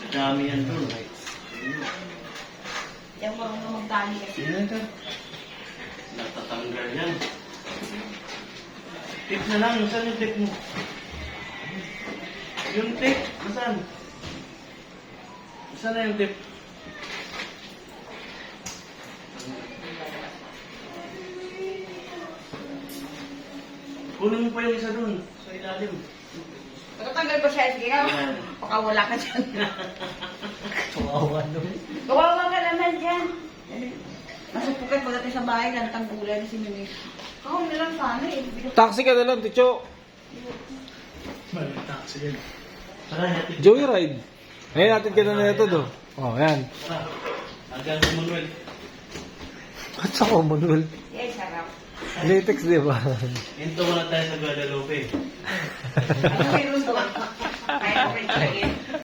Dami yan doon. Yung marunong magdali kasi. Natatanggal yan. Tip na lang. Saan yung tip mo? Yung tip. Saan? Saan na yung tip? Kunin mo pa yung isa doon. Sa ilalim. Pagkatanggal ko siya, sige ka. Pakawala ka dyan. Kawawa naman. Kawawa ka naman dyan. Nasupukan pagdating sa bahay, lantang gulay na si Mimi. Kahon nilang sana eh. Taxi ka na lang, Ticho. Maraming taxi yan. Tara, hatid. Joyride. Ngayon natin ka na ito, do. Oh, yan. Tara. Hanggang si Manuel. At sa Commonwealth. Yes, sarap. Latex, di ba? Hinto muna tayo sa Guadalupe. Ano may gusto ka? Kaya ko rin